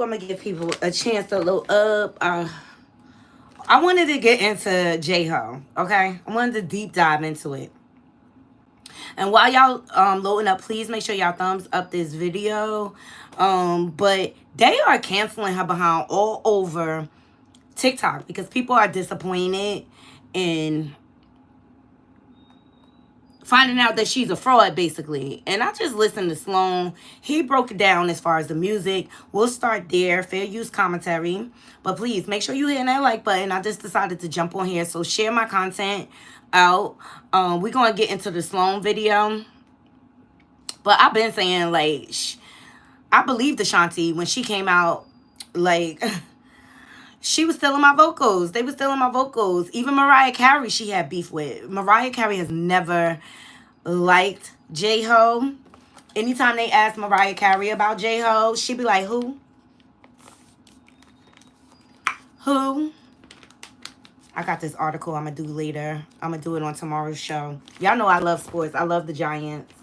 I'm gonna give people a chance to load up. I wanted to get into J-Ho, okay? I wanted to deep dive into it. And while y'all loading up, please make sure y'all thumbs up this video. But they are canceling her behind all over TikTok because people are disappointed in finding out that she's a fraud, basically. And I just listened to Sloan. He broke it down as far as the music. We'll start there. Fair use commentary. But please, make sure you hit that like button. I just decided to jump on here. So share my content out. We're going to get into the Sloan video. But I've been saying, like, I believed Ashanti when she came out, like... She was stealing my vocals. They were stealing my vocals. Even Mariah Carey, she had beef with. Mariah Carey has never liked J-Ho. Anytime they ask Mariah Carey about J-Ho, she'd be like, who? Who? I got this article I'm going to do later. I'm going to do it on tomorrow's show. Y'all know I love sports. I love the Giants.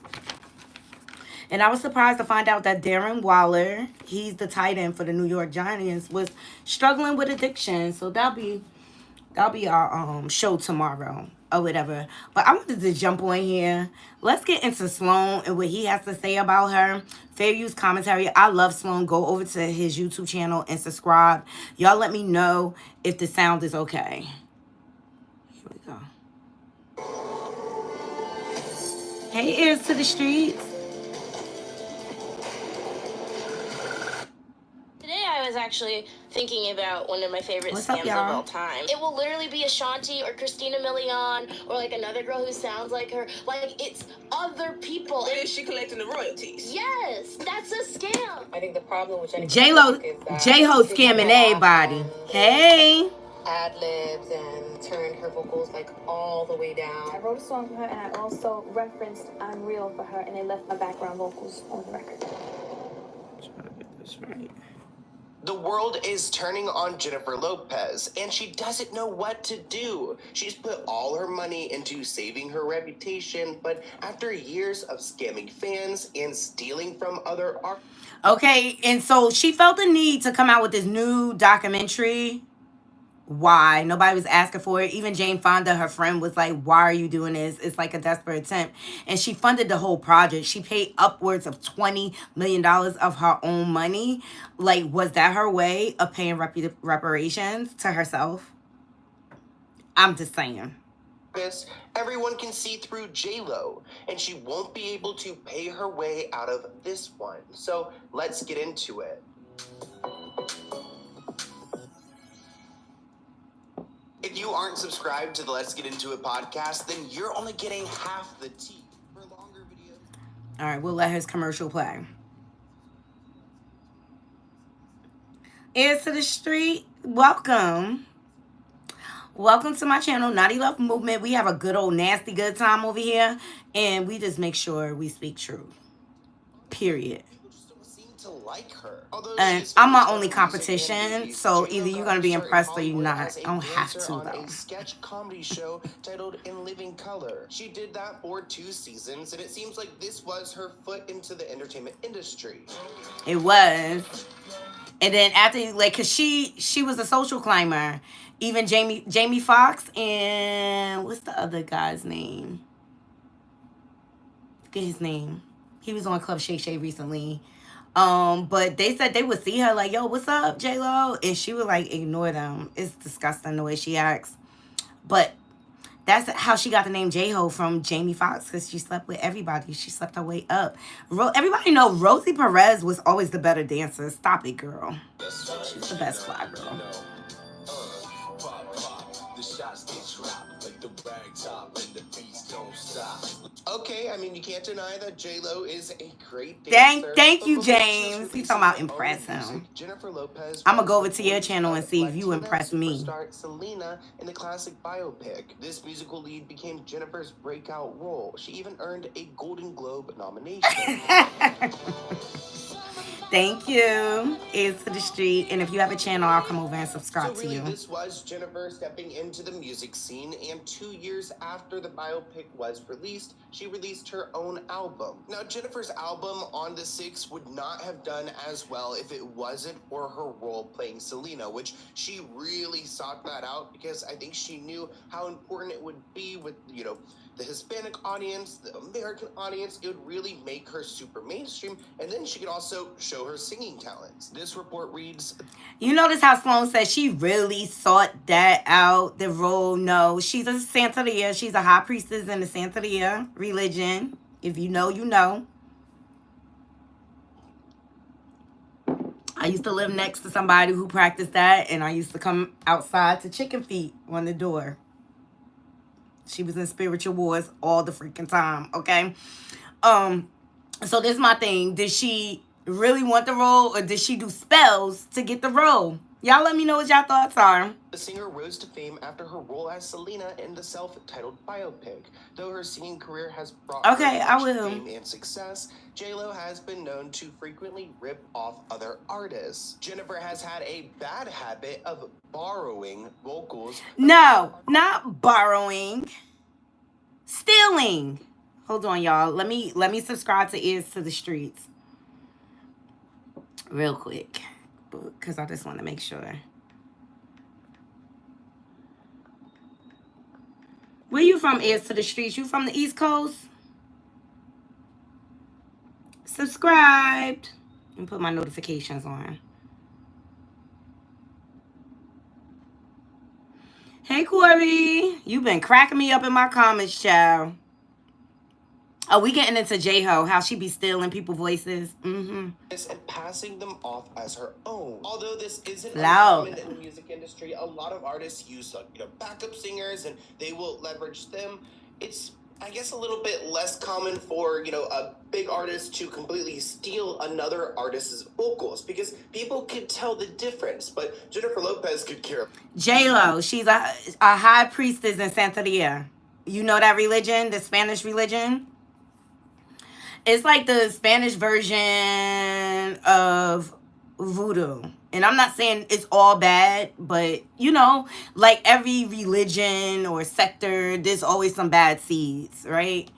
And I was surprised to find out that Darren Waller, he's the tight end for the New York Giants, was struggling with addiction. So that'll be our show tomorrow or whatever. But I wanted to jump on here. Let's get into Sloan and what he has to say about her. Fair use commentary. I love Sloan. Go over to his YouTube channel and subscribe. Y'all let me know if the sound is okay. Here we go. Hey, ears to the streets. I was actually thinking about one of my favorite scams of all time. It will literally be Ashanti or Christina Milian or like another girl who sounds like her. Like, it's other people. Where is she collecting the royalties? Yes, that's a scam. I think the problem with J-Ho scamming everybody. Hey. Ad-libs and turned her vocals like all the way down. I wrote a song for her and I also referenced I'm Real for her and they left my background vocals on the record. Trying to get this right. The world is turning on Jennifer Lopez, and she doesn't know what to do. She's put all her money into saving her reputation, but after years of scamming fans and stealing from other artists... Okay, and so she felt the need to come out with this new documentary. Why? Nobody was asking for it. Even Jane Fonda, her friend, was like, why are you doing this? It's like a desperate attempt. And she funded the whole project. She paid upwards of $20 million of her own money. Like, was that her way of paying reparations to herself? I'm just saying. Everyone can see through J-Lo, and she won't be able to pay her way out of this one. So let's get into it. If you aren't subscribed to the Let's Get Into It podcast, then you're only getting half the tea. For longer videos... All right, we'll let his commercial play. Ears to the street, welcome. Welcome to my channel, Knotty Love Movement. We have a good old nasty good time over here, and we just make sure we speak truth. Period. To like her. And I'm my only competition, so either you're gonna be impressed or you're not. I don't have to though. A sketch comedy show titled In Living Color. She did that for 2 seasons, and it seems like this was her foot into the entertainment industry. It was, and then after, like, cause she was a social climber. Even Jamie Foxx and what's the other guy's name? Forget his name. He was on Club Shay Shay recently. But they said they would see her like, yo, what's up, J-Lo? And she would like ignore them. It's disgusting the way she acts. But that's how she got the name J-Ho from Jamie Foxx, because she slept with everybody. She slept her way up. Everybody know Rosie Perez was always the better dancer. Stop it, girl. She's the best fly girl. Okay, I mean, you can't deny that J-Lo is a great dancer. Thank you, James. He's talking about impress him. Jennifer Lopez. I'm gonna go over to your channel and see if you impress me. Star Selena in the classic biopic. This musical lead became Jennifer's breakout role. She even earned a Golden Globe nomination. Thank you. Ears to the street. And if you have a channel, I'll come over and subscribe So to really, you. this was Jennifer stepping into the music scene, and 2 years after the biopic was released, she released her own album. Now, Jennifer's album On the Six would not have done as well if it wasn't for her role playing Selena, which she really sought that out because I think she knew how important it would be with, the Hispanic audience, the American audience. It would really make her super mainstream, and then she could also show her singing talents. This report reads, you notice how Sloan says she really sought that out, the role. No, she's a Santeria. She's a high priestess in the Santeria religion. If you know, you know. I used to live next to somebody who practiced that, and I used to come outside to chicken feet on the door. She was in spiritual wars all the freaking time, okay? So this is my thing. Did she really want the role, or did she do spells to get the role? Y'all let me know what y'all thoughts are. The singer rose to fame after her role as Selena in the self-titled biopic. Though her singing career has brought her much fame and success, J-Lo has been known to frequently rip off other artists. Jennifer has had a bad habit of borrowing vocals. No, not borrowing. Stealing. Hold on, y'all. Let me subscribe to Ears to the Streets real quick, because I just want to make sure. Where you from, Ears to the Streets? You from the East Coast? Subscribed. And put my notifications on. Hey, Corey. You've been cracking me up in my comments, child. Oh, we getting into J-Ho, how she be stealing people's voices. And passing them off as her own. Although this isn't loud uncommon in the music industry, a lot of artists use backup singers, and they will leverage them. It's, I guess, a little bit less common for a big artist to completely steal another artist's vocals, because people could tell the difference. But Jennifer Lopez could care. J-Lo, she's a high priestess in Santeria. You know that religion, the Spanish religion? It's like the Spanish version of voodoo. And I'm not saying it's all bad, but, like every religion or sector, there's always some bad seeds, right?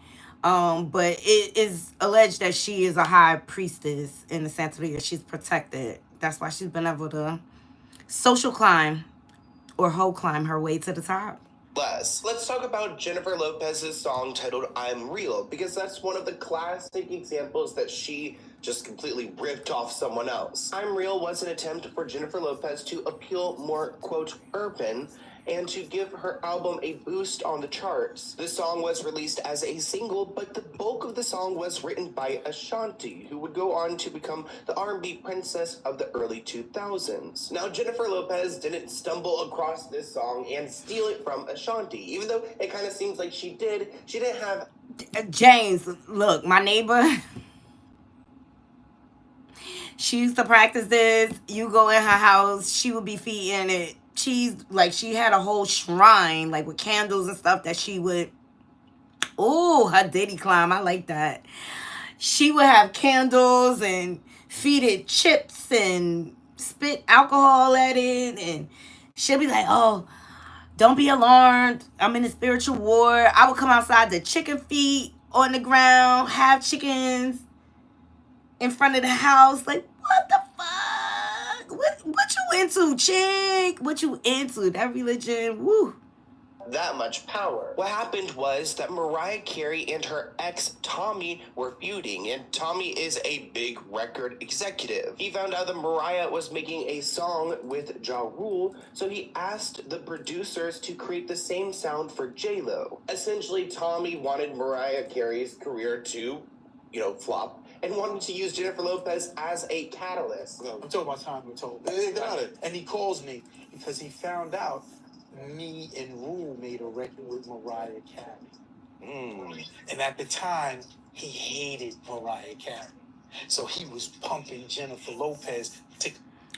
But it is alleged that she is a high priestess in the Santeria. She's protected. That's why she's been able to social climb or hoe climb her way to the top. Let's talk about Jennifer Lopez's song titled I'm Real, because that's one of the classic examples that she just completely ripped off someone else. I'm Real was an attempt for Jennifer Lopez to appeal more, quote, urban, and to give her album a boost on the charts. The song was released as a single, but the bulk of the song was written by Ashanti, who would go on to become the R&B princess of the early 2000s. Now, Jennifer Lopez didn't stumble across this song and steal it from Ashanti. Even though it kind of seems like she did, she didn't have... James, look, my neighbor... She used to practice this. You go in her house, she would be feeding it. She had a whole shrine, like with candles and stuff that she would... Oh, her Diddy climb. I like that. She would have candles and feed it chips and spit alcohol at it. And she'll be like, oh, don't be alarmed. I'm in a spiritual war. I would come outside to chicken feet on the ground, have chickens in front of the house. Like, what the fuck? What you into, chick? What you into? That religion, woo. That much power. What happened was that Mariah Carey and her ex Tommy were feuding, and Tommy is a big record executive. He found out that Mariah was making a song with Ja Rule, so he asked the producers to create the same sound for J-Lo. Essentially, Tommy wanted Mariah Carey's career to, flop, and wanted to use Jennifer Lopez as a catalyst. No, I'm talking about Tommy told me. Got it. And he calls me because he found out me and Rule made a record with Mariah Carey. And at the time, he hated Mariah Carey. So he was pumping Jennifer Lopez to...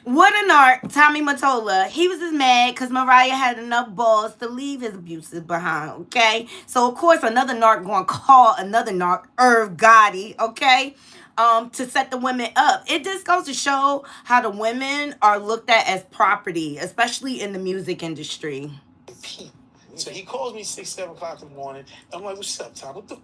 What a narc, Tommy Mottola. He was just mad because Mariah had enough balls to leave his abuses behind, okay? So, of course, another narc going to call another narc, Irv Gotti, okay? to set the women up. It just goes to show how the women are looked at as property, especially in the music industry. So he calls me 6, 7 o'clock in the morning. I'm like, what's up, Tom? What the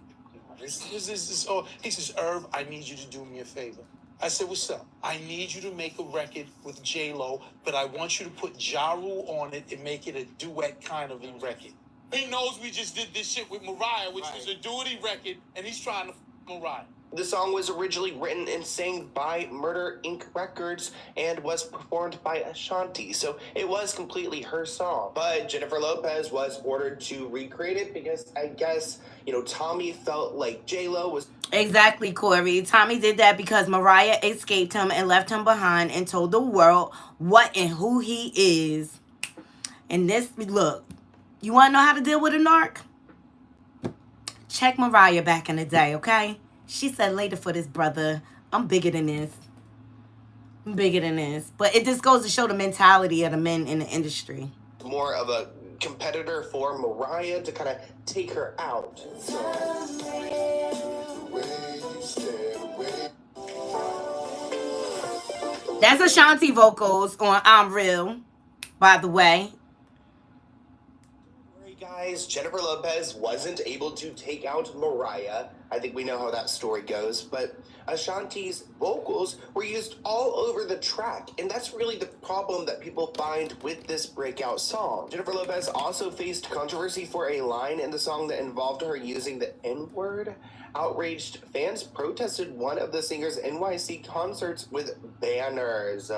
this? Oh, he says, Irv, I need you to do me a favor. I said, what's up? I need you to make a record with J-Lo, but I want you to put Ja Rule on it and make it a duet kind of a record. He knows we just did this shit with Mariah, which was a duety record, and he's trying to Mariah. The song was originally written and sang by Murder Inc. Records and was performed by Ashanti, so it was completely her song. But Jennifer Lopez was ordered to recreate it because I guess, Tommy felt like J-Lo was... Exactly, Corey. Tommy did that because Mariah escaped him and left him behind and told the world what and who he is. And this, look, you want to know how to deal with a narc? Check Mariah back in the day, okay? She said later for this, brother, I'm bigger than this. I'm bigger than this. But it just goes to show the mentality of the men in the industry. More of a competitor for Mariah to kind of take her out. That's Ashanti vocals on I'm Real, by the way. Guys, Jennifer Lopez wasn't able to take out Mariah. I think we know how that story goes, but Ashanti's vocals were used all over the track, and that's really the problem that people find with this breakout song. Jennifer Lopez also faced controversy for a line in the song that involved her using the N-word. Outraged fans protested one of the singer's NYC concerts with banners.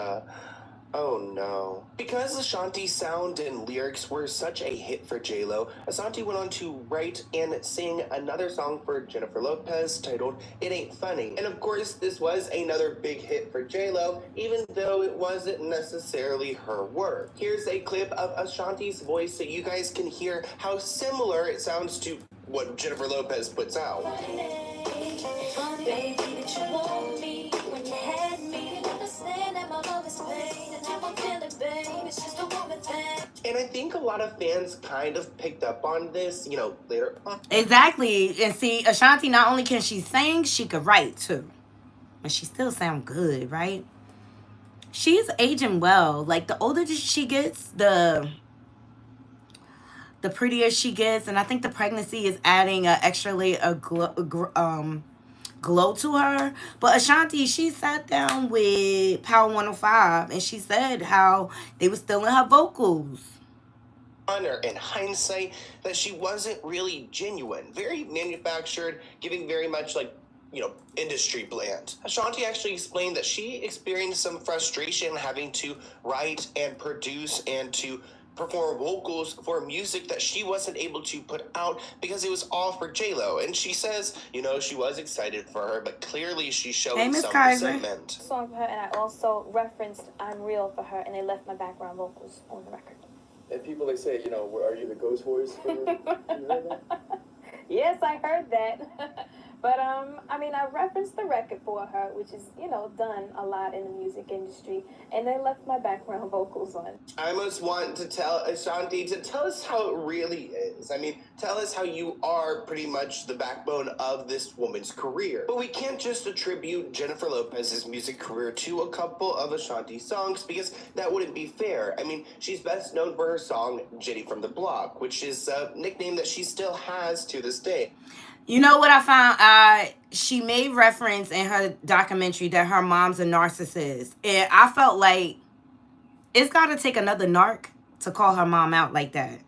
Oh no. Because Ashanti's sound and lyrics were such a hit for J-Lo, Ashanti went on to write and sing another song for Jennifer Lopez titled It Ain't Funny. And of course, this was another big hit for J-Lo, even though it wasn't necessarily her work. Here's a clip of Ashanti's voice so you guys can hear how similar it sounds to what Jennifer Lopez puts out. And I think a lot of fans kind of picked up on this, later on. Exactly. And see, Ashanti, not only can she sing, she could write too. And she still sound good, right? She's aging well. Like, the older she gets, the prettier she gets. And I think the pregnancy is adding an extra layer of glow to her. But Ashanti, she sat down with Power 105 and she said how they were still in her vocals. Or in hindsight, that she wasn't really genuine, very manufactured, giving very much like, industry bland. Ashanti actually explained that she experienced some frustration having to write and produce and to perform vocals for music that she wasn't able to put out because it was all for J-Lo. And she says, she was excited for her, but clearly she's showing some resentment. Song for her, and I also referenced I'm Real for her, and they left my background vocals on the record. And people, they say, are you the ghost voice for her? You heard that? Yes, I heard that. But, I referenced the record for her, which is, done a lot in the music industry, and they left my background vocals on. I almost want to tell Ashanti to tell us how it really is. Tell us how you are pretty much the backbone of this woman's career. But we can't just attribute Jennifer Lopez's music career to a couple of Ashanti songs because that wouldn't be fair. She's best known for her song, Jenny from the Block, which is a nickname that she still has to this day. You know what I found? She made reference in her documentary that her mom's a narcissist. And I felt like it's got to take another narc to call her mom out like that.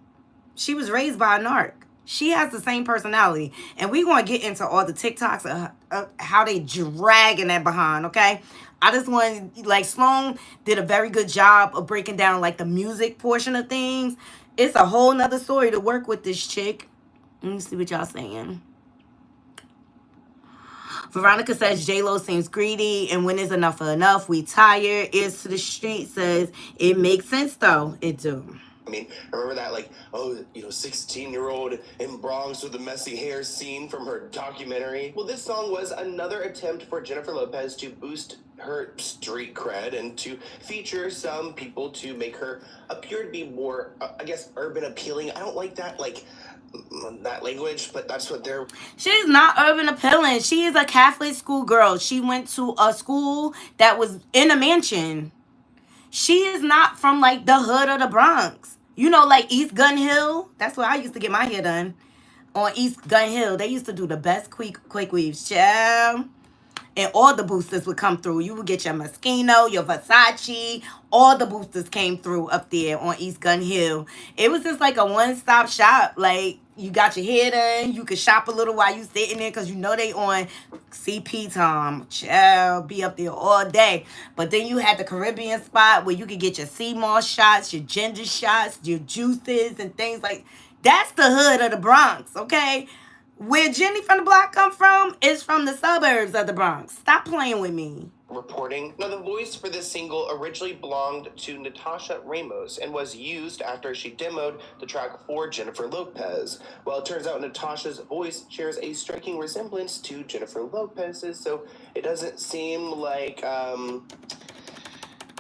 She was raised by a narc. She has the same personality. And we're going to get into all the TikToks of how they dragging that behind, okay? I just want, Sloan did a very good job of breaking down, the music portion of things. It's a whole nother story to work with this chick. Let me see what y'all saying. Veronica says J-Lo seems greedy, and when is enough enough? We tired. Ears to the street says it makes sense though. It do. Remember that 16-year-old in Bronx with the messy hair scene from her documentary? Well, this song was another attempt for Jennifer Lopez to boost her street cred and to feature some people to make her appear to be more, urban appealing. I don't like that, that language, but that's what they're... She's not urban appealing. She is a Catholic school girl. She went to a school that was in a mansion. She is not from like the hood of the Bronx. You know, like East Gun Hill. That's where I used to get my hair done. On East Gun Hill. They used to do the best quick weaves. Child. And all the boosters would come through. You would get your Moschino, your Versace. All the boosters came through up there on East Gun Hill. It was just like a one-stop shop. Like, you got your hair done. You could shop a little while you sitting there because you know they on CP time. Child, be up there all day. But then you had the Caribbean spot where you could get your sea moss shots, your ginger shots, your juices, and things like... That's the hood of the Bronx, okay? Where Jenny from the block come from is from the suburbs of the Bronx. Stop playing with me. Reporting. Now, the voice for this single originally belonged to Natasha Ramos and was used after she demoed the track for Jennifer Lopez. Well, it turns out Natasha's voice shares a striking resemblance to Jennifer Lopez's, so it doesn't seem like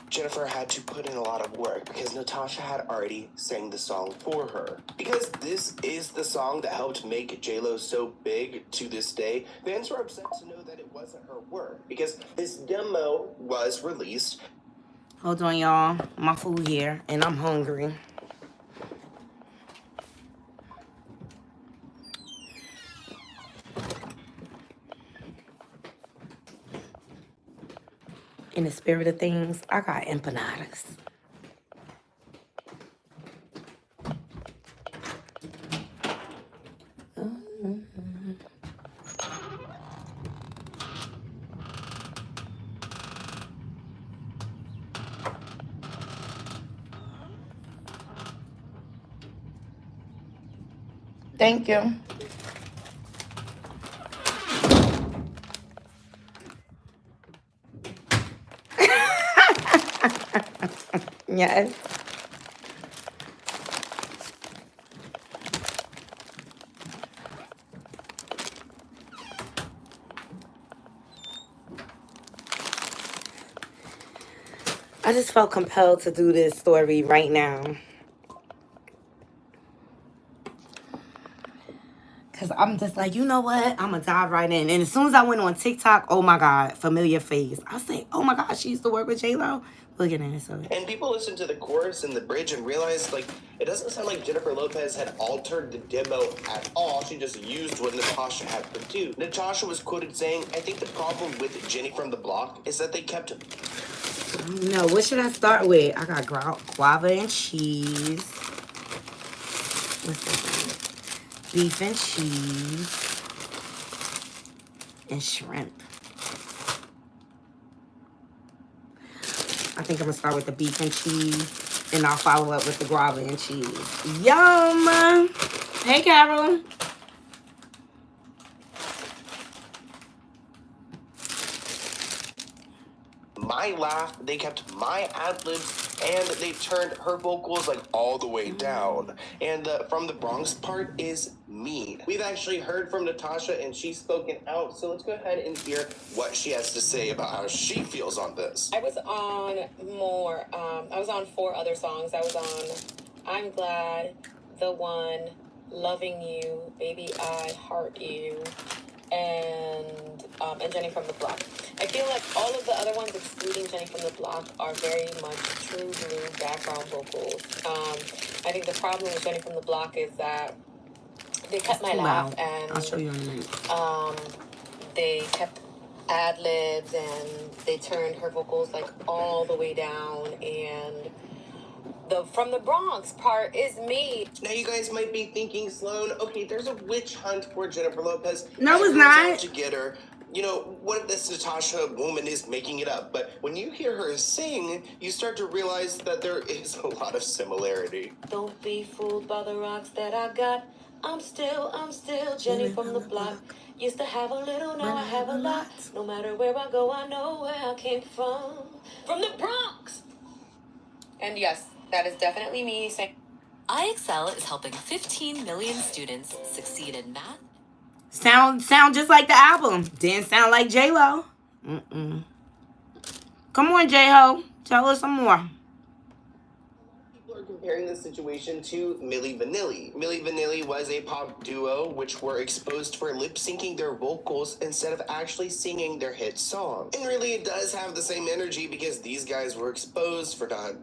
Jennifer had to put in a lot of work because Natasha had already sang the song for her. Because this is the song that helped make J-Lo so big to this day, fans were upset to know that it wasn't her work because this demo was released. Hold on, y'all. My food here, and I'm hungry. In the spirit of things, I got empanadas. Thank you. Yes. I just felt compelled to do this story right now. Because I'm just like, you know what? I'm going to dive right in. And as soon as I went on TikTok, oh my God, familiar face. I say, oh my God, she used to work with J-Lo. Look at this. And people listened to the chorus and the bridge and realized, like, it doesn't sound like Jennifer Lopez had altered the demo at all. She just used what Natasha had produced. Natasha was quoted saying, I think the problem with Jenny from the Block is that they kept... No, what should I start with? I got guava and cheese. What's this? Beef and cheese. And shrimp. I think I'm going to start with the beef and cheese. And I'll follow up with the guava and cheese. Yum! Hey, Carol. My laugh, they kept my ad-libs, and they turned her vocals like all the way down. And the from the Bronx part is me. We've actually heard from Natasha and she's spoken out, so let's go ahead and hear what she has to say about how she feels on this. I was on more, I was on 4 other songs. I was on I'm Glad, The One, Loving You, Baby I Heart You, and Jenny from the Block. I feel like all of the other ones, excluding Jenny from the Block, are very much true blue background vocals. I think the problem with Jenny from the Block is that they kept my laugh, and I'll show you in a minute. They kept ad-libs, and they turned her vocals like all the way down, and the from the Bronx part is me. Now you guys might be thinking, Sloan, okay, there's a witch hunt for Jennifer Lopez. No, it's Everyone's not. out to get her. You know, what if this Natasha woman is making it up? But when you hear her sing, you start to realize that there is a lot of similarity. Don't be fooled by the rocks that I got. I'm still Jenny from the Block. Used to have a little, now I have a lot. No matter where I go, I know where I came from. From the Bronx! And yes, that is definitely me saying... IXL is helping 15 million students succeed in math. Sound just like the album. Didn't sound like J-Lo. Come on, J-Ho. Tell us some more. People are comparing the situation to Milli Vanilli. Milli Vanilli was a pop duo which were exposed for lip-syncing their vocals instead of actually singing their hit song. And really it does have the same energy because these guys were exposed for not,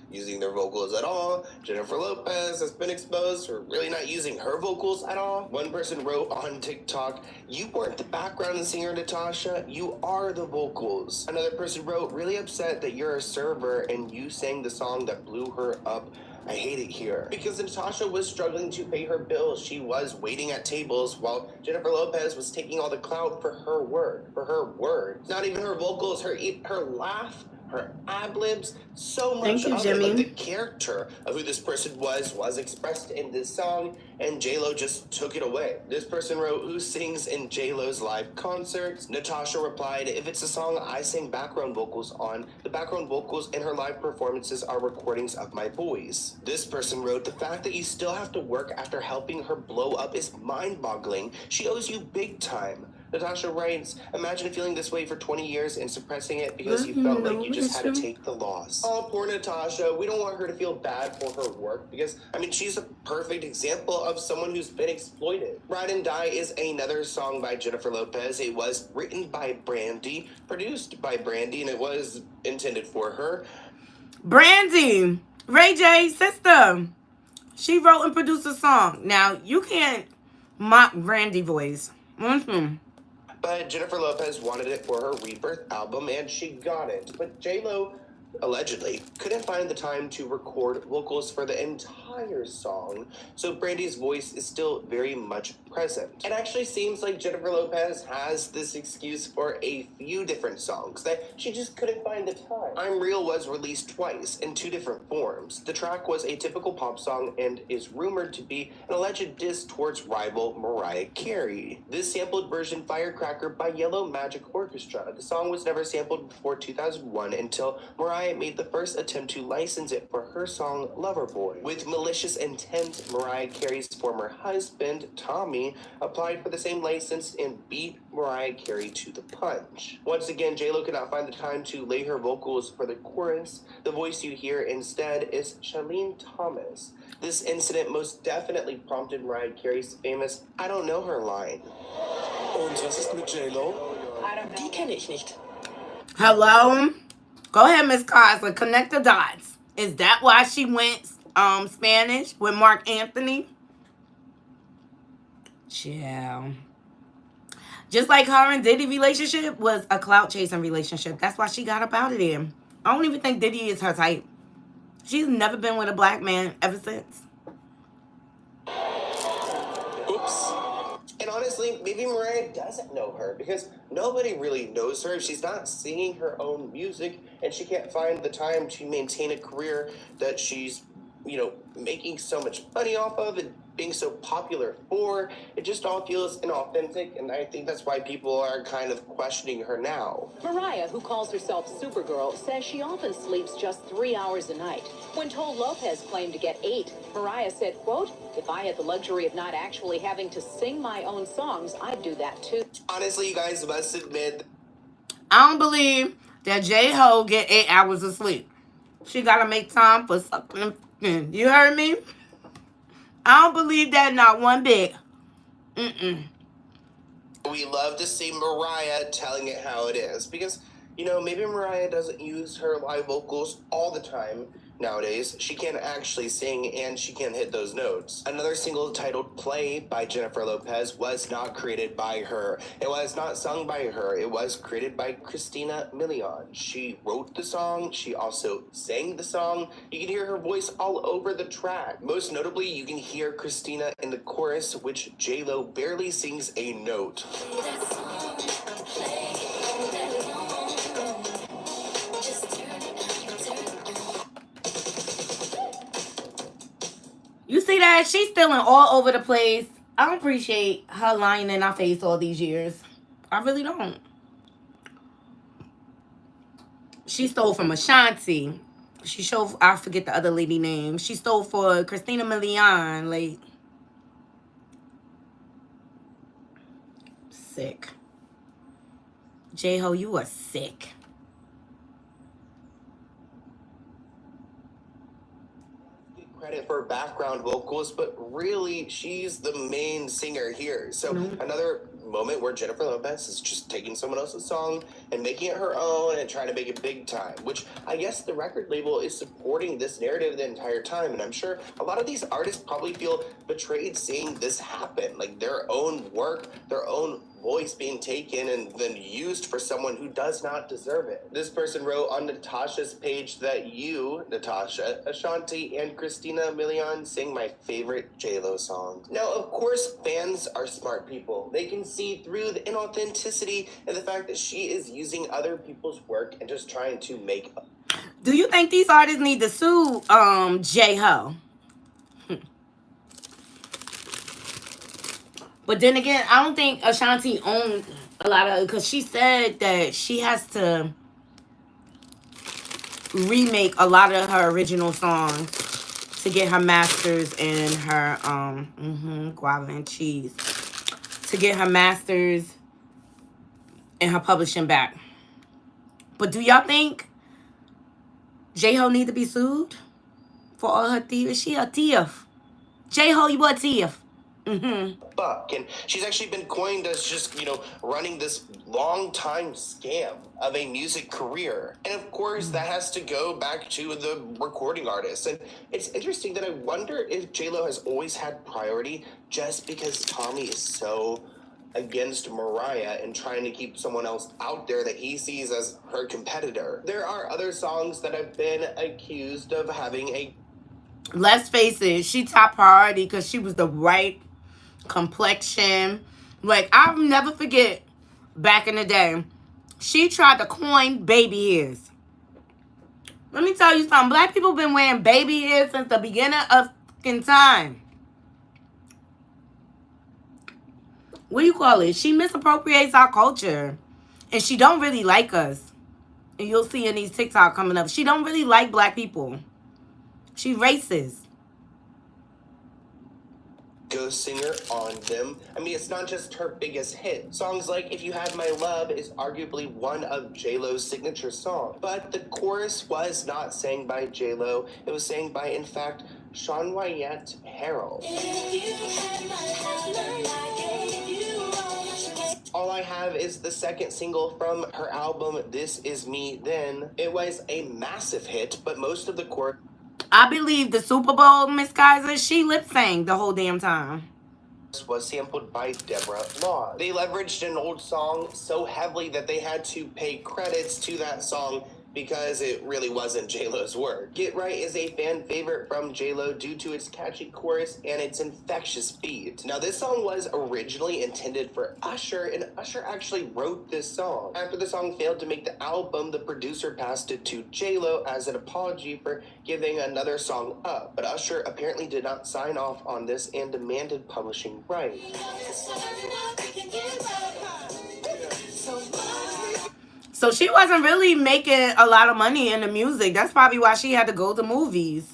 using their vocals at all. Jennifer Lopez has been exposed for really not using her vocals at all. One person wrote on TikTok, "You weren't the background singer, Natasha, you are the vocals." Another person wrote, "Really upset that you're a server and you sang the song that blew her up. I hate it here." Because Natasha was struggling to pay her bills. She was waiting at tables while Jennifer Lopez was taking all the clout for her words. Not even her vocals, her laugh, her ad-libs, so much Thank you, of Jimmy. it, like the character of who this person was expressed in this song, and J-Lo just took it away. This person wrote, "Who sings in J-Lo's live concerts?" Natasha replied, "If it's a song I sing background vocals on, the background vocals in her live performances are recordings of my voice." This person wrote, "The fact that you still have to work after helping her blow up is mind-boggling. She owes you big time." Natasha writes, "Imagine feeling this way for 20 years and suppressing it because you felt like you just had to take the loss." Oh, poor Natasha. We don't want her to feel bad for her work because, she's a perfect example of someone who's been exploited. Ride and Die is another song by Jennifer Lopez. It was written by Brandy, produced by Brandy, and it was intended for her. Brandy, Ray J's sister. She wrote and produced a song. Now, you can't mock Brandy voice. But Jennifer Lopez wanted it for her Rebirth album, and she got it. But J-Lo allegedly couldn't find the time to record vocals for the entire song, so Brandy's voice is still very much present. It actually seems like Jennifer Lopez has this excuse for a few different songs, that she just couldn't find the time. I'm Real was released twice in two different forms. The track was a typical pop song and is rumored to be an alleged diss towards rival Mariah Carey. This sampled version Firecracker by Yellow Magic Orchestra. The song was never sampled before 2001 until Mariah made the first attempt to license it for her song Loverboy. With malicious intent, Mariah Carey's former husband, Tommy, applied for the same license and beat Mariah Carey to the punch. Once again, J-Lo could not find the time to lay her vocals for the chorus. The voice you hear instead is Charlene Thomas. This incident most definitely prompted Mariah Carey's famous "I don't know her" line. Und was ist mit J-Lo? Die kenne ich nicht. Hello? Go ahead, Miss Cosler. Connect the dots. Is that why she went Spanish with Mark Anthony? Yeah. Just like her and Diddy relationship was a clout chasing relationship. That's why she got up out of there. I don't even think Diddy is her type. She's never been with a black man ever since. Oops. And honestly, maybe Mariah doesn't know her because nobody really knows her. She's not singing her own music and she can't find the time to maintain a career that she's, making so much money off of and being so popular for. It just all feels inauthentic, and I think that's why people are kind of questioning her now. Mariah, who calls herself Supergirl, says she often sleeps just 3 hours a night. When told Lopez claimed to get 8, Mariah said, quote, "If I had the luxury of not actually having to sing my own songs, I'd do that too." Honestly, you guys must admit, I don't believe that J-Ho get 8 hours of sleep. She got to make time for something. You heard me? I don't believe that not one bit. We love to see Mariah telling it how it is because, maybe Mariah doesn't use her live vocals all the time nowadays. She can't actually sing and she can't hit those notes. Another single titled Play by Jennifer Lopez was not created by her. It was not sung by her. It was created by Christina Milian. She wrote the song. She also sang the song. You can hear her voice all over the track. Most notably, you can hear Christina in the chorus, which J-Lo barely sings a note. You see that? She's stealing all over the place. I don't appreciate her lying in our face all these years. I really don't. She stole from Ashanti. She stole, I forget the other lady name. She stole for Christina Milian. Like, sick. J-Ho, you are sick. background vocals, but really she's the main singer here. So another moment where Jennifer Lopez is just taking someone else's song and making it her own and trying to make it big time, which I guess the record label is supporting this narrative the entire time. And I'm sure a lot of these artists probably feel betrayed seeing this happen, like their own work, their own voice being taken and then used for someone who does not deserve it. This person wrote on Natasha's page that you, Natasha, Ashanti, and Christina Milian sing my favorite J-Lo songs. Now, of course, fans are smart people. They can see through the inauthenticity and the fact that she is using other people's work and just trying to make up. Do you think these artists need to sue J-Ho? But then again, I don't think Ashanti owned a lot of it, because she said that she has to remake a lot of her original songs to get her masters and her guava and cheese, to get her masters and her publishing back. But do y'all think J-Ho need to be sued for all her thieves? Is she a thief? J-Ho, you a thief? Buck, and she's actually been coined as just, running this long time scam of a music career. And of course, that has to go back to the recording artist. And it's interesting that I wonder if J-Lo has always had priority just because Tommy is so against Mariah and trying to keep someone else out there that he sees as her competitor. There are other songs that have been accused of having a... Let's face it, she top priority because she was the right complexion. Like, I'll never forget back in the day, she tried to coin baby hairs. Let me tell you something. Black people been wearing baby hairs since the beginning of fucking time. What do you call it? She misappropriates our culture. And she don't really like us. And you'll see in these TikTok coming up, she don't really like black people. She racist. Ghost singer on them. I mean, it's not just her biggest hit. Songs like If You Had My Love is arguably one of J-Lo's signature songs. But the chorus was not sang by J-Lo. It was sang by, in fact, Sean Wyatt Harrell. All I Have is the second single from her album This Is Me Then. It was a massive hit, but most of the chorus... I believe the Super Bowl, Miss Kaiser, she lip sang the whole damn time. Was sampled by Deborah Law. They leveraged an old song so heavily that they had to pay credits to that song because it really wasn't J-Lo's work. Get Right is a fan favorite from J-Lo due to its catchy chorus and its infectious beat. Now, this song was originally intended for Usher, and Usher actually wrote this song. After the song failed to make the album, the producer passed it to J-Lo as an apology for giving another song up. But Usher apparently did not sign off on this and demanded publishing rights. So she wasn't really making a lot of money in the music. That's probably why she had to go to movies.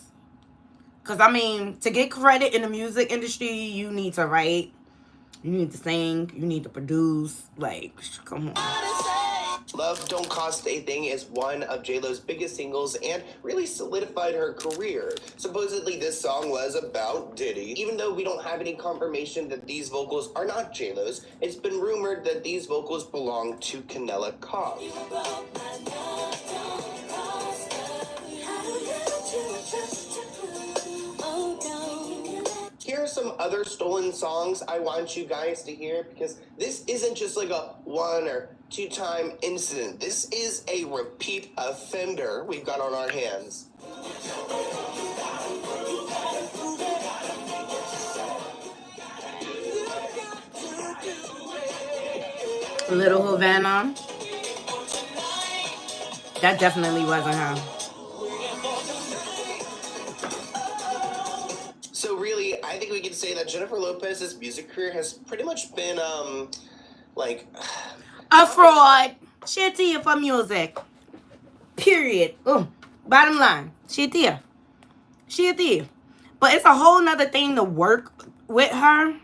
Because, I mean, to get credit in the music industry, you need to write, you need to sing, you need to produce. Like, come on. Love Don't Cost a Thing is one of J-Lo's biggest singles and really solidified her career. Supposedly this song was about Diddy. Even though we don't have any confirmation that these vocals are not J-Lo's, it's been rumored that these vocals belong to Canela Cobb. Here are some other stolen songs I want you guys to hear, because this isn't just like a 1 or 2 time incident. This is a repeat offender we've got on our hands. Little Havana. That definitely wasn't her. So really, I think we can say that Jennifer Lopez's music career has pretty much been, like... a fraud. She a thief for music. Period. Bottom line. She a thief. She a thief. But it's a whole nother thing to work with her.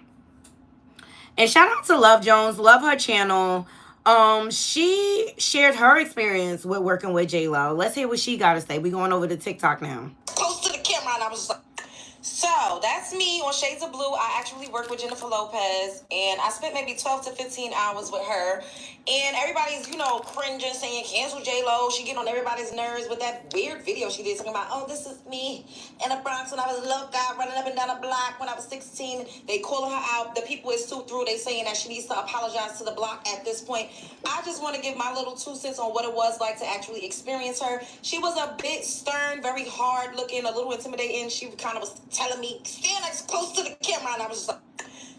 And shout out to Love Jones. Love her channel. She shared her experience with working with J-Lo. Let's hear what she got to say. We going over to TikTok now. Close to the camera, and I was like, So that's me on Shades of Blue. I actually worked with Jennifer Lopez, and I spent maybe 12 to 15 hours with her. And everybody's, cringing, saying, cancel J-Lo. She get on everybody's nerves with that weird video she did talking about, oh, this is me in the Bronx when I was a little guy running up and down the block when I was 16. They calling her out. The people is sued through. They saying that she needs to apologize to the block at this point. I just want to give my little 2 cents on what it was like to actually experience her. She was a bit stern, very hard looking, a little intimidating. She kind of was telling me, stand as close to the camera, and I was just like,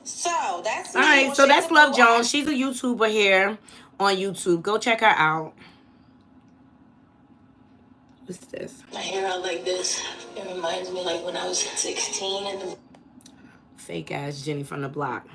so that's me. All right, so that's Love Jones. She's a YouTuber here on YouTube. Go check her out. What's this? My hair out like this. It reminds me like when I was 16 and Fake ass Jenny from the block.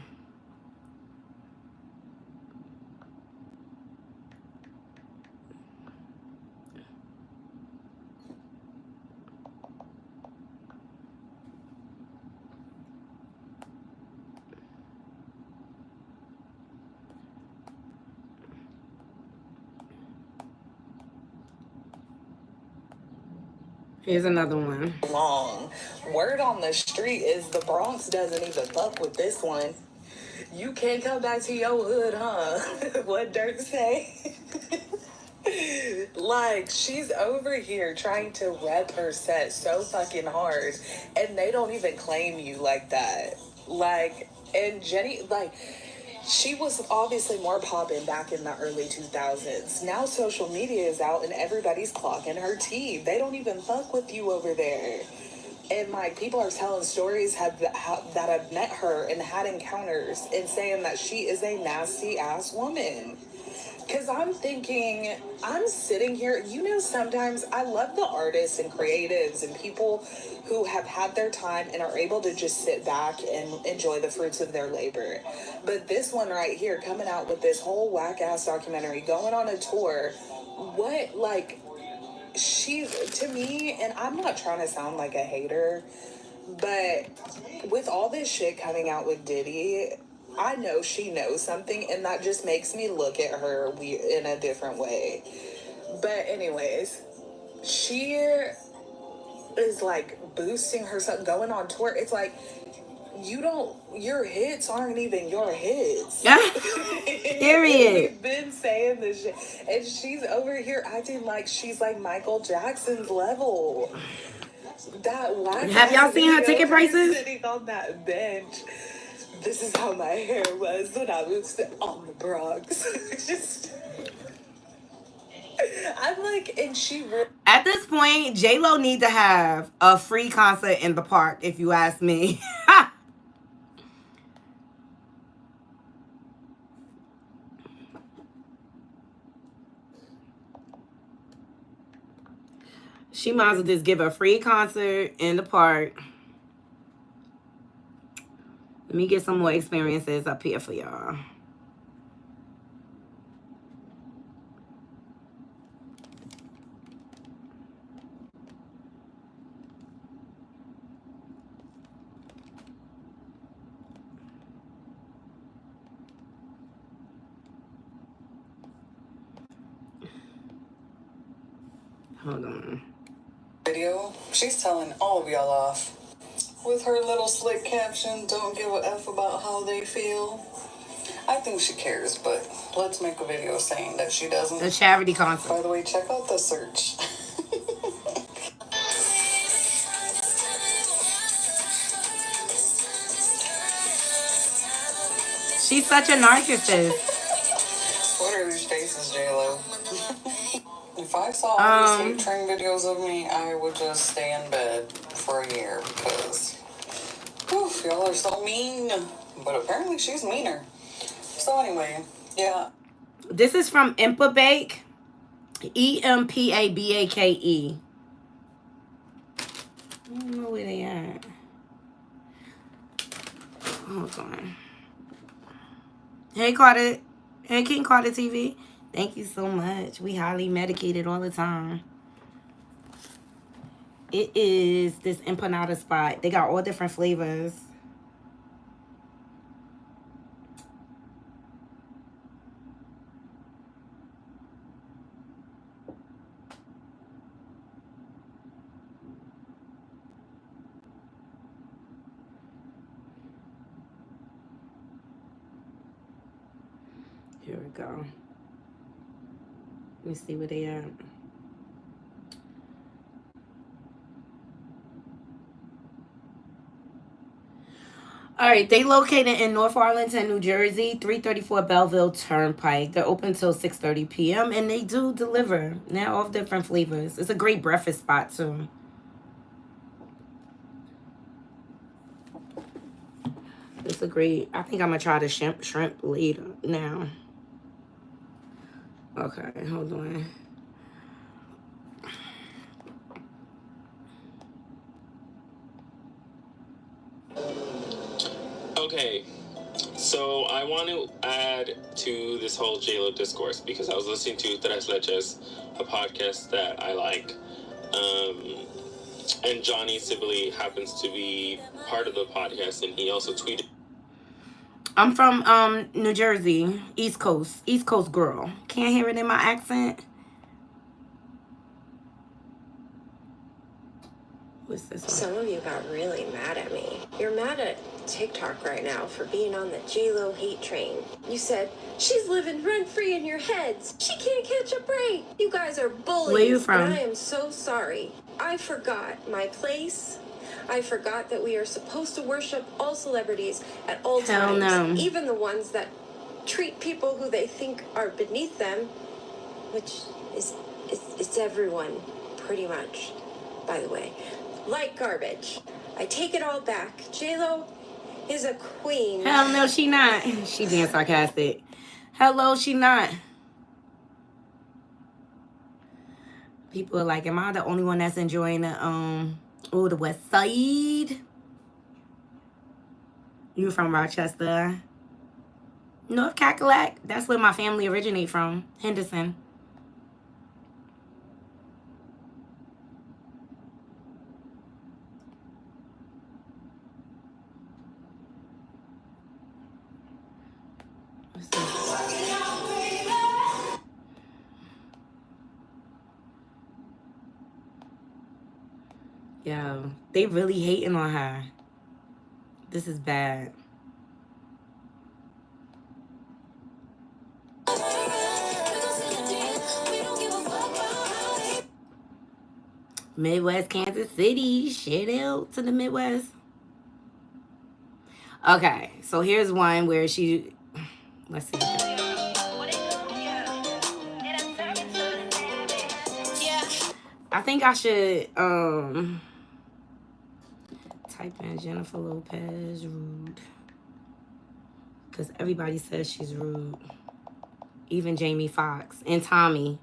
Here's another one. Long. Word on the street is the Bronx doesn't even fuck with this one. You can't come back to your hood, huh? What Dirk say? Like, she's over here trying to rep her set so fucking hard, and they don't even claim you like that. Like, and Jenny, like, she was obviously more popping back in the early 2000s. Now social media is out and everybody's clocking her tea. They don't even fuck with you over there. And, like, people are telling stories that have met her and had encounters and saying that she is a nasty-ass woman. Because I'm thinking, I'm sitting here, sometimes I love the artists and creatives and people who have had their time and are able to just sit back and enjoy the fruits of their labor. But this one right here, coming out with this whole whack-ass documentary, going on a tour, she's, to me, and I'm not trying to sound like a hater, but with all this shit coming out with Diddy, I know she knows something, and that just makes me look at her in a different way. But anyways, she is like boosting herself, going on tour. It's like, your hits aren't even your hits. Period. We've been saying this shit, and she's over here acting like she's like Michael Jackson's level. That whack. Have y'all seen her ticket prices? Sitting on that bench. This is how my hair was when I was on the Bronx. I'm like, and she... At this point, J-Lo need to have a free concert in the park, if you ask me. She might as well just give a free concert in the park. Let me get some more experiences up here for y'all. Hold on. Video, she's telling all of y'all off. With her little slick caption, don't give a F about how they feel. I think she cares, but let's make a video saying that she doesn't. The charity concert. By the way, check out the search. She's such a narcissist. What are these faces, J-Lo? If I saw all these hate train videos of me, I would just stay in bed for a year because y'all are so mean. But apparently she's meaner. So anyway, yeah. This is from Empabake. Empabake. I don't know where they at. Hold on. Hey, Carter. Hey, King Carter TV. Thank you so much. We highly medicated all the time. It is this empanada spot. They got all different flavors. Here we go. Let me see where they at. All right, they located in North Arlington, New Jersey, 334 Belleville Turnpike. They're open till 6:30 p.m. and they do deliver. Now, all different flavors. It's a great breakfast spot too. It's a great. I think I'm gonna try the shrimp later. Now. Okay, hold on. Okay, so I want to add to this whole JLo discourse because I was listening to Tres Leches, a podcast that I like, and Johnny Sibley happens to be part of the podcast, and he also tweeted. I'm from New Jersey, East Coast girl. Can't hear it in my accent. What's this one? Some of you got really mad at me. You're mad at TikTok right now for being on the JLo hate train. You said, she's living rent-free in your heads. She can't catch a break. You guys are bullies. Where you from? And I am so sorry. I forgot my place. I forgot that we are supposed to worship all celebrities at all Hell times. no. Even the ones that treat people who they think are beneath them, which is everyone, pretty much, by the way. Like garbage. I take it all back. JLo is a queen. Hell no, she not. She being sarcastic. Hello, she not. People are like, am I the only one that's enjoying the West Side? You from Rochester? North Cackalack? That's where my family originate from. Henderson. Yo, they really hating on her. This is bad. Midwest, Kansas City. Shout out to the Midwest. Okay, so here's one where she... Let's see. I think I should type in Jennifer Lopez rude, because everybody says she's rude, even Jamie Foxx and Tommy.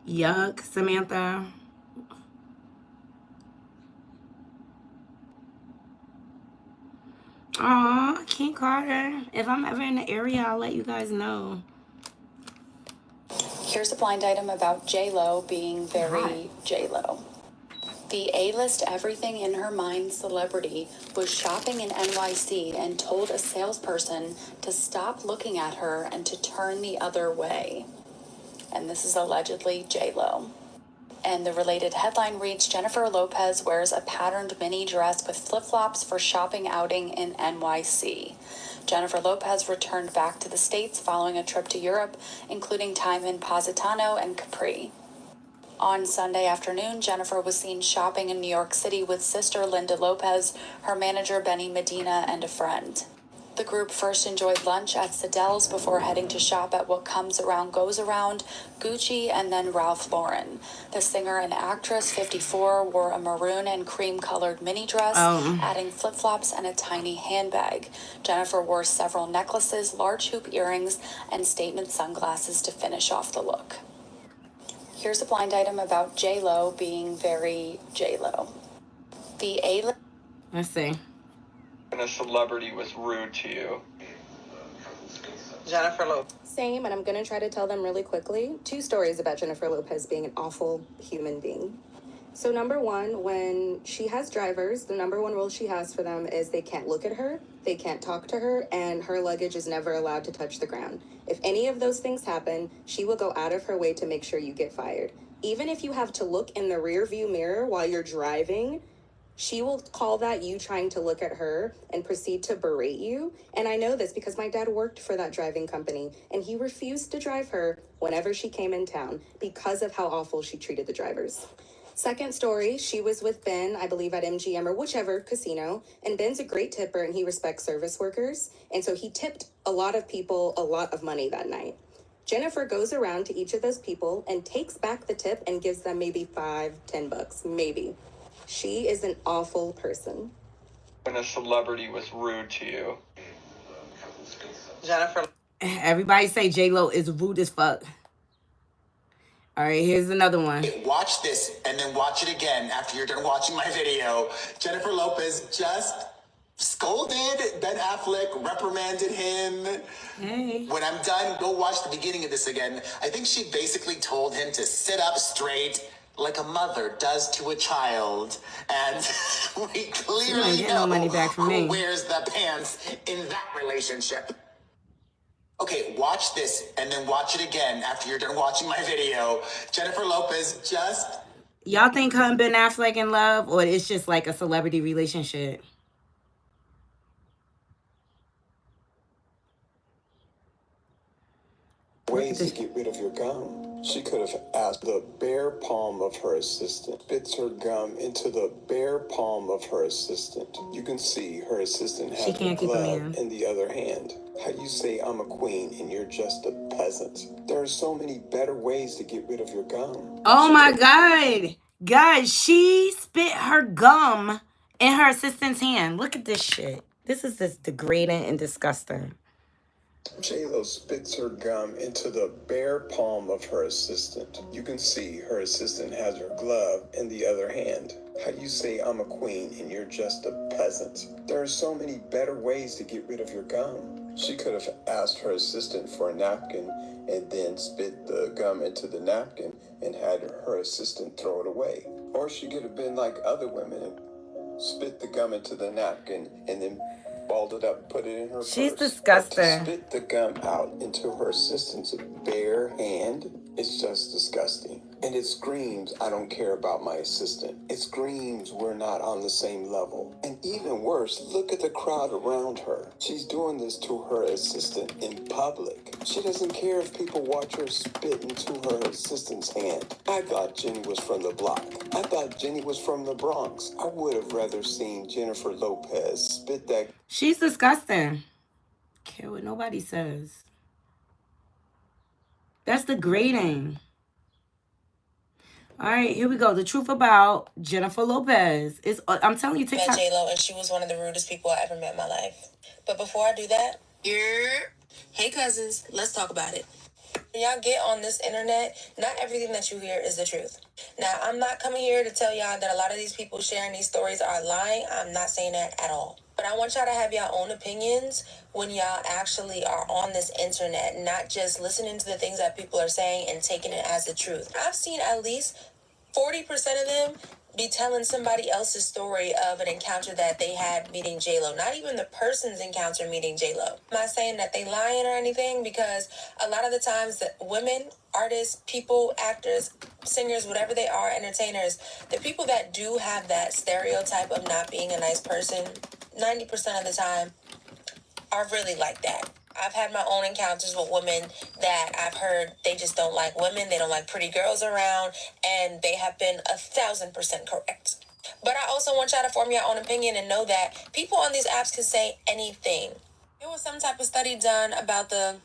Yuck, Samantha. Aw, King Carter. If I'm ever in the area, I'll let you guys know. Here's a blind item about JLo being very JLo. The A-list everything in her mind celebrity was shopping in NYC and told a salesperson to stop looking at her and to turn the other way. And this is allegedly JLo. And the related headline reads, Jennifer Lopez wears a patterned mini dress with flip-flops for shopping outing in NYC. Jennifer Lopez returned back to the States following a trip to Europe, including time in Positano and Capri. On Sunday afternoon, Jennifer was seen shopping in New York City with sister Linda Lopez, her manager Benny Medina, and a friend. The group first enjoyed lunch at Sadelle's before heading to shop at What Comes Around Goes Around, Gucci, and then Ralph Lauren. The singer and actress, 54, wore a maroon and cream-colored mini dress, adding flip-flops and a tiny handbag. Jennifer wore several necklaces, large hoop earrings, and statement sunglasses to finish off the look. Here's a blind item about JLo being very JLo. The A-list... Let's see. And a celebrity was rude to you. Jennifer Lopez. Same, and I'm going to try to tell them really quickly. 2 stories about Jennifer Lopez being an awful human being. So number one, when she has drivers, the number one rule she has for them is they can't look at her, they can't talk to her, and her luggage is never allowed to touch the ground. If any of those things happen, she will go out of her way to make sure you get fired. Even if you have to look in the rear view mirror while you're driving, She will call that you trying to look at her and proceed to berate you. And I know this because my dad worked for that driving company, and he refused to drive her whenever she came in town because of how awful she treated the drivers. Second story, she was with Ben, I believe at MGM or whichever casino, and Ben's a great tipper and he respects service workers. And so he tipped a lot of people a lot of money that night. Jennifer goes around to each of those people and takes back the tip and gives them maybe $5-10, maybe. She is an awful person. When a celebrity was rude to you. Jennifer. Everybody say J-Lo is rude as fuck. All right, here's another one. Watch this and then watch it again after you're done watching my video. Jennifer Lopez just scolded Ben Affleck, reprimanded him. Hey. When I'm done, go watch the beginning of this again. I think she basically told him to sit up straight like a mother does to a child. And we clearly know no money back from me. who wears the pants in that relationship. Okay, watch this and then watch it again after you're done watching my video. Jennifer Lopez just... Y'all think her and Ben Affleck in love, or it's just like a celebrity relationship? Ways to get rid of your gum. She could have asked the bare palm of her assistant. Spits her gum into the bare palm of her assistant. You can see her assistant has a glove in the other hand. How you say I'm a queen and you're just a peasant. There are so many better ways to get rid of your gum. Oh my God. Guys, she spit her gum in her assistant's hand. Look at this shit. This is just degrading and disgusting. J-Lo spits her gum into the bare palm of her assistant. You can see her assistant has her glove in the other hand. How you say I'm a queen and you're just a peasant. There are so many better ways to get rid of your gum. She could have asked her assistant for a napkin and then spit the gum into the napkin and had her assistant throw it away. Or she could have been like other women and spit the gum into the napkin and then balled it up and put it in her purse. She's disgusting. To spit the gum out into her assistant's bare hand, it's just disgusting. And it screams, I don't care about my assistant. It screams, we're not on the same level. And even worse, look at the crowd around her. She's doing this to her assistant in public. She doesn't care if people watch her spit into her assistant's hand. I thought Jenny was from the block. I thought Jenny was from the Bronx. I would have rather seen Jennifer Lopez spit that. She's disgusting. Care what nobody says. That's degrading. All right, here we go. The truth about Jennifer Lopez. I'm telling you, TikTok. Met J-Lo, and she was one of the rudest people I ever met in my life. But before I do that, hey cousins, let's talk about it. When y'all get on this internet, not everything that you hear is the truth. Now, I'm not coming here to tell y'all that a lot of these people sharing these stories are lying. I'm not saying that at all. But I want y'all to have your own opinions when y'all actually are on this internet, not just listening to the things that people are saying and taking it as the truth. I've seen at least 40% of them be telling somebody else's story of an encounter that they had meeting J-Lo. Not even the person's encounter meeting J-Lo. I'm not saying that they lying or anything, because a lot of the times that women, artists, people, actors, singers, whatever they are, entertainers, the people that do have that stereotype of not being a nice person, 90% of the time are really like that. I've had my own encounters with women that I've heard they just don't like women, they don't like pretty girls around, and they have been 1,000% correct. But I also want y'all to form your own opinion and know that people on these apps can say anything. There was some type of study done about the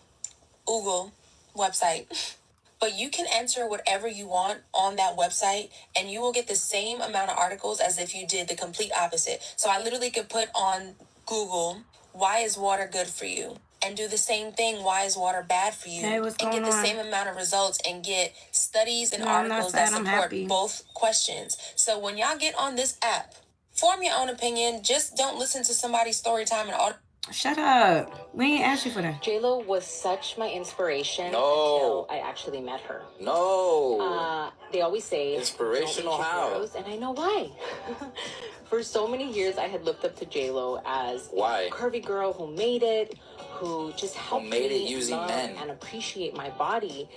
Google website, but you can enter whatever you want on that website and you will get the same amount of articles as if you did the complete opposite. So I literally could put on Google, why is water good for you? And do the same thing, why is water bad for you? Hey, what's going and get the on? same amount of results and get studies and articles that support both questions. So when y'all get on this app, form your own opinion. Just don't listen to somebody's story time and all. Shut up. We ain't asked you for that. J-Lo was such my inspiration until I actually met her. They always say inspirational how? Heroes, and I know why. For so many years, I had looked up to J-Lo as a curvy girl who made it, who just helped made it me using love men. and appreciate my body.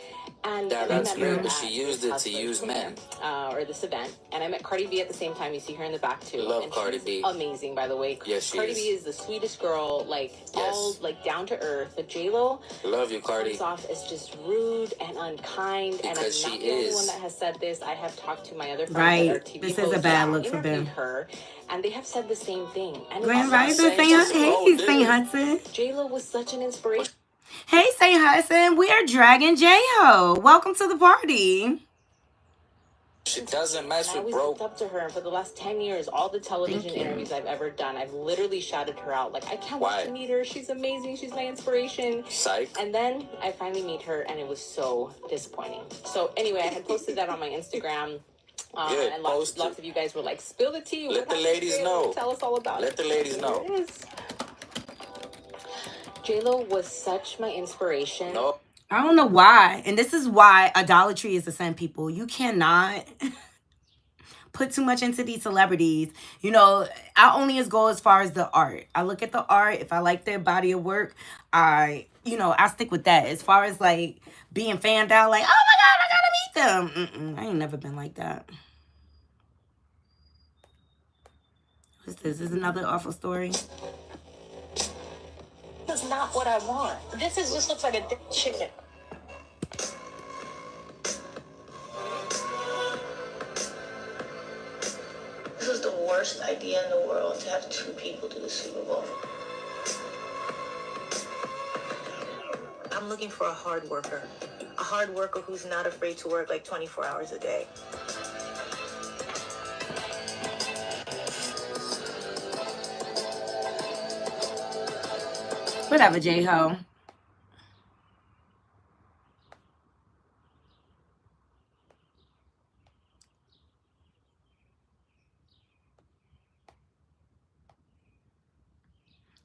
And I That's remember great, but at she used this it to use husband's men. or this event, and I met Cardi B at the same time. You see her in the back too. Love and Cardi she's B. amazing, by the way. Yes, she Cardi is. B is the sweetest girl, like Yes. all like down to earth. But J-Lo Love you, Cardi. comes off as just rude and unkind. And I'm Because not she the only is. one that has said this. I have talked to my other friends Right. that are TV This hosts is a bad that look for interviewed them. her, and they have said the same thing. And Grand it's Rising, hey, St. Hudson. J-Lo was such an inspiration. Hey, St. Hudson, we are dragging J-Ho. Welcome to the party. She doesn't mess I with always broke. looked up to her, and for the last 10 years, all the television Thank you. interviews I've ever done, I've literally shouted her out. Like, I can't Why? wait to meet her. She's amazing. She's my inspiration. Psych. And then I finally meet her, and it was so disappointing. So anyway, I had posted that on my Instagram. Good, and post lots of you guys were like, spill the tea. Let the ladies know. Tell us all about Let it. the ladies Here know. it is. J-Lo was such my inspiration. No. I don't know why. And this is why idolatry is a sin, people. You cannot put too much into these celebrities. You know, I only go as far as the art. I look at the art. If I like their body of work, I stick with that. As far as like being fanned out, like, oh my God, I gotta meet them. I ain't never been like that. What's this? This is another awful story. That's not what I want. This just looks like a dead chicken. This is the worst idea in the world, to have two people do the Super Bowl. I'm looking for a hard worker who's not afraid to work like 24 hours a day. Whatever, J-Ho.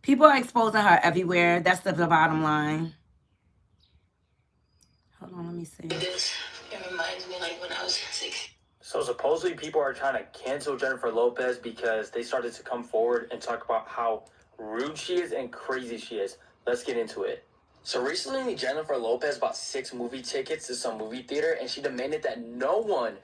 People are exposing her everywhere. That's the bottom line. Hold on, let me see. It reminds me like when I was 6. So supposedly people are trying to cancel Jennifer Lopez because they started to come forward and talk about how rude she is and crazy she is. Let's get into it. So recently Jennifer Lopez bought 6 movie tickets to some movie theater, and she demanded that no one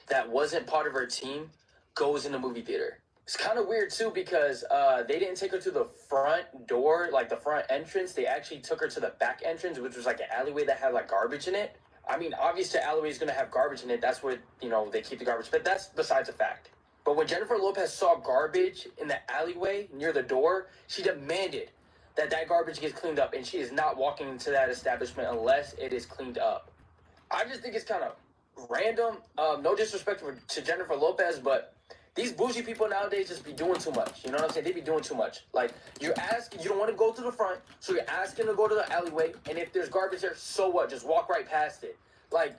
that wasn't part of her team goes in the movie theater. It's kind of weird too because they didn't take her to the front door, like the front entrance. They actually took her to the back entrance, which was like an alleyway that had like garbage in it. I mean, obviously, the alleyway is going to have garbage in it. That's where, they keep the garbage. But that's besides the fact. But when Jennifer Lopez saw garbage in the alleyway near the door, she demanded that garbage gets cleaned up. And she is not walking into that establishment unless it is cleaned up. I just think it's kind of random. No disrespect to Jennifer Lopez, but these bougie people nowadays just be doing too much. You know what I'm saying? They be doing too much. Like, you don't want to go to the front, so you're asking to go to the alleyway, and if there's garbage there, so what? Just walk right past it. Like,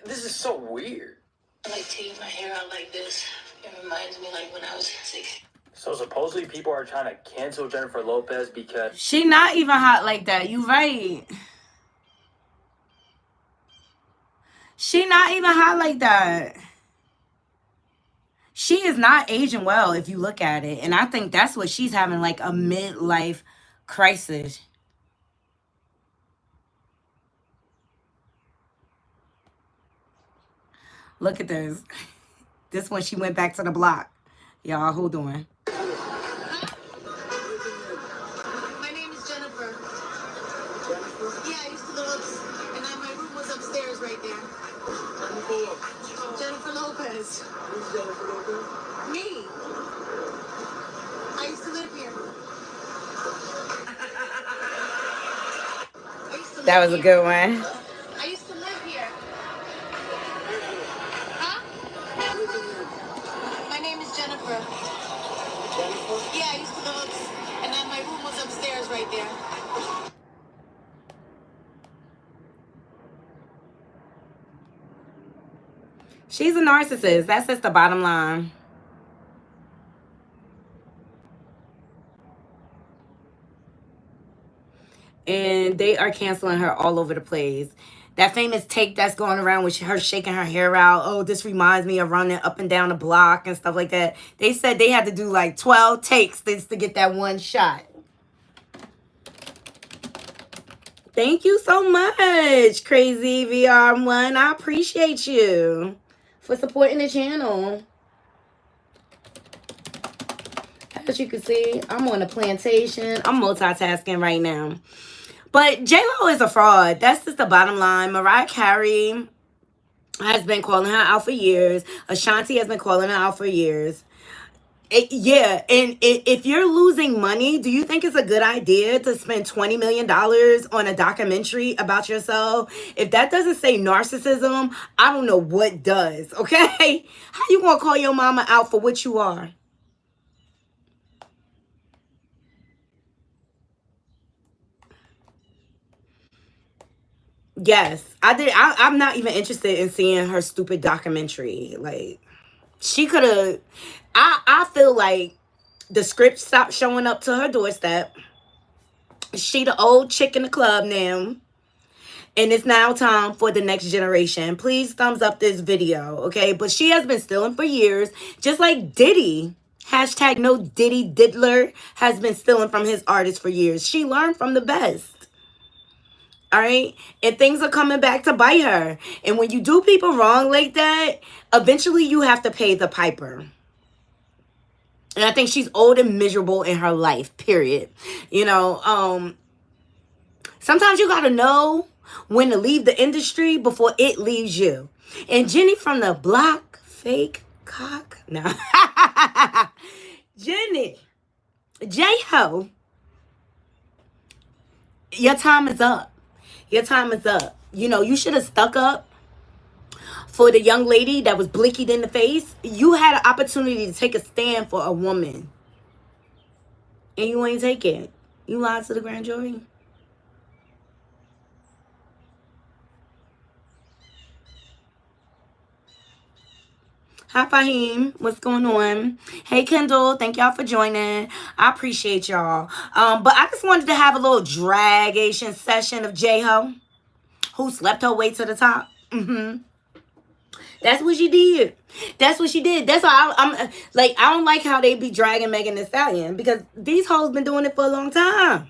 this is so weird. I like taking my hair out like this. It reminds me like when I was 6. So supposedly people are trying to cancel Jennifer Lopez because she not even hot like that. You right. She not even hot like that. She is not aging well if you look at it. And I think that's what she's having, like a midlife crisis. Look at this. This one, she went back to the block. Y'all, hold on. My name is Jennifer. Jennifer? Yeah, I used to live and my room was upstairs right there. Jennifer Lopez. Who's Jennifer Lopez? Me. I used to live here. That was a good one. I used to live here. Huh? My name is Jennifer. Jennifer? Yeah, I used to live and my room was upstairs right there. She's a narcissist. That's just the bottom line. And they are canceling her all over the place. That famous take that's going around with her shaking her hair out. Oh, this reminds me of running up and down the block and stuff like that. They said they had to do like 12 takes just to get that one shot. Thank you so much, Crazy VR1. I appreciate you for supporting the channel. As you can see, I'm on a plantation. I'm multitasking right now. But J-Lo is a fraud. That's just the bottom line. Mariah Carey has been calling her out for years. Ashanti has been calling her out for years. If you're losing money, do you think it's a good idea to spend $20 million on a documentary about yourself? If that doesn't say narcissism, I don't know what does, okay? How you gonna call your mama out for what you are? Yes, I did. I'm not even interested in seeing her stupid documentary. Like, she could have... I feel like the script stopped showing up to her doorstep. She the old chick in the club now. And it's now time for the next generation. Please thumbs up this video, okay? But she has been stealing for years. Just like Diddy. Hashtag no Diddy Diddler has been stealing from his artists for years. She learned from the best. All right? And things are coming back to bite her. And when you do people wrong like that, eventually you have to pay the piper. And I think she's old and miserable in her life, period. You know, sometimes you got to know when to leave the industry before it leaves you. And Jenny from the block, fake cock. No. Jenny. J-Ho. Your time is up. Your time is up. You know, you should have stuck up for the young lady that was blinkied in the face. You had an opportunity to take a stand for a woman. And you ain't take it. You lied to the grand jury. Hi, Fahim. What's going on? Hey, Kendall. Thank y'all for joining. I appreciate y'all. But I just wanted to have a little dragation session of J-Ho, who slept her way to the top. That's what she did. That's what she did. That's why I'm like, I don't like how they be dragging Megan Thee Stallion, because these hoes been doing it for a long time.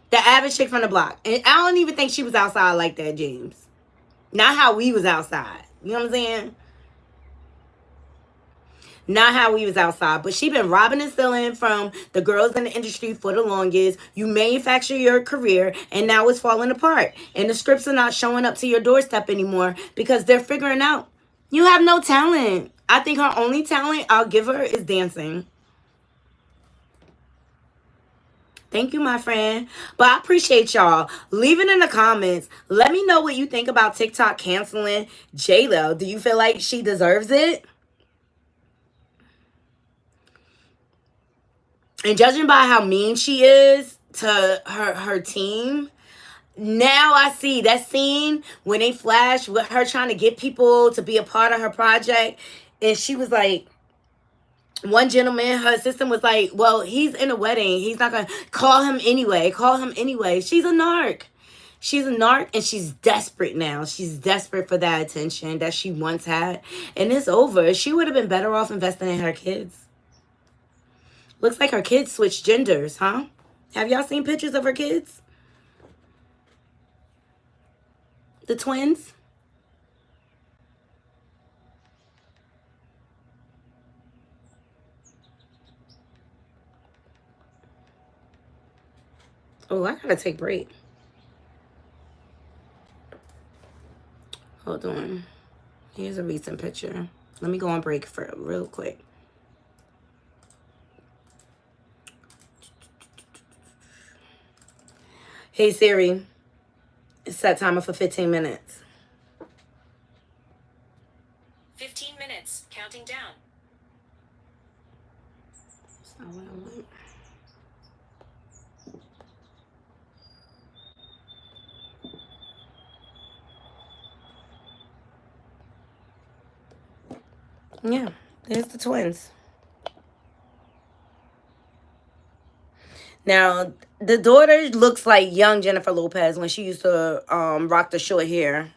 The average chick from the block. And I don't even think she was outside like that, James. Not how we was outside. You know what I'm saying? Not how we was outside. But she been robbing and stealing from the girls in the industry for the longest. You manufacture your career, and now it's falling apart. And the scripts are not showing up to your doorstep anymore because they're figuring out you have no talent. I think her only talent I'll give her is dancing. Thank you, my friend. But I appreciate y'all. Leave it in the comments. Let me know what you think about TikTok canceling J-Lo. Do you feel like she deserves it? And judging by how mean she is to her team, now I see that scene when they flash with her trying to get people to be a part of her project. And she was like, one gentleman, her assistant was like, well, he's in a wedding. He's not going to call him anyway. Call him anyway. She's a narc. She's a narc, and she's desperate now. She's desperate for that attention that she once had. And it's over. She would have been better off investing in her kids. Looks like her kids switched genders, huh? Have y'all seen pictures of her kids? The twins? Oh, I gotta take a break. Hold on. Here's a recent picture. Let me go on break for real quick. Hey Siri, set timer for 15 minutes. 15 minutes, counting down. That's not what I want. Yeah, there's the twins. Now, the daughter looks like young Jennifer Lopez when she used to rock the short hair.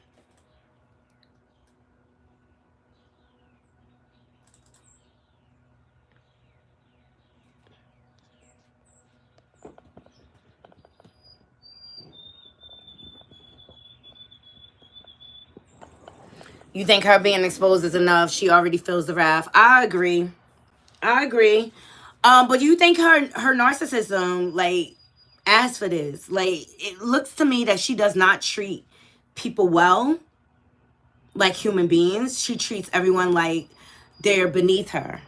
You think her being exposed is enough? She already feels the wrath. I agree. But you think her narcissism, like, asks for this? Like, it looks to me that she does not treat people well, like human beings. She treats everyone like they're beneath her.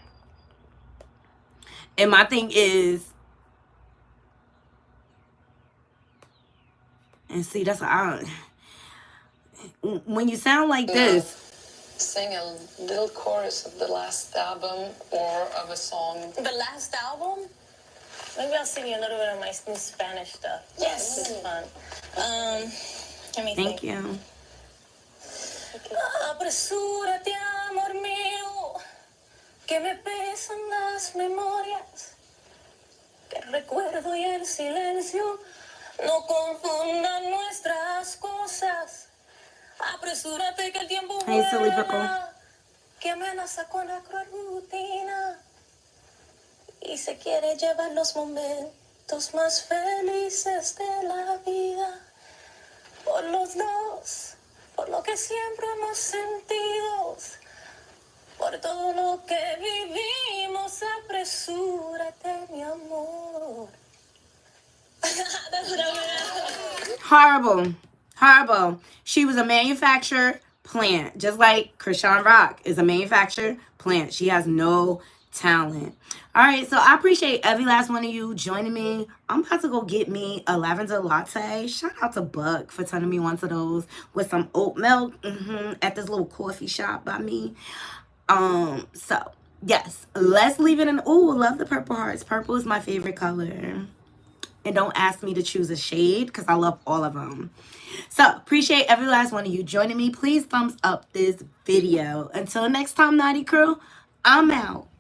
And my thing is, and see, that's when you sound like this. Sing a little chorus of the last album or of a song. The last album? Maybe I'll sing you a little bit of my new Spanish stuff. Yes. This is fun. Let me Thank think. you. Apresúrate, amor mío, que me pesan las memorias, que el recuerdo y el silencio no confundan nuestras cosas. Apresúrate que el tiempo vuela, que amenaza con la cruel rutina y se quiere llevar los momentos más felices de la vida. Por los dos, por lo que siempre hemos sentido, por todo lo que vivimos, apresúrate, mi amor. That's what I mean. Horrible. She was a manufacturer plant, just like Krishan Rock is a manufacturer plant. She has no talent. All right, so I appreciate every last one of you joining me. I'm about to go get me a lavender latte. Shout out to Buck for turning me one of those with some oat milk at this little coffee shop by me. So yes, let's leave it in. Oh, love the purple hearts. Purple is my favorite color. And don't ask me to choose a shade because I love all of them. So, appreciate every last one of you joining me. Please thumbs up this video. Until next time, Knotty Crew, I'm out.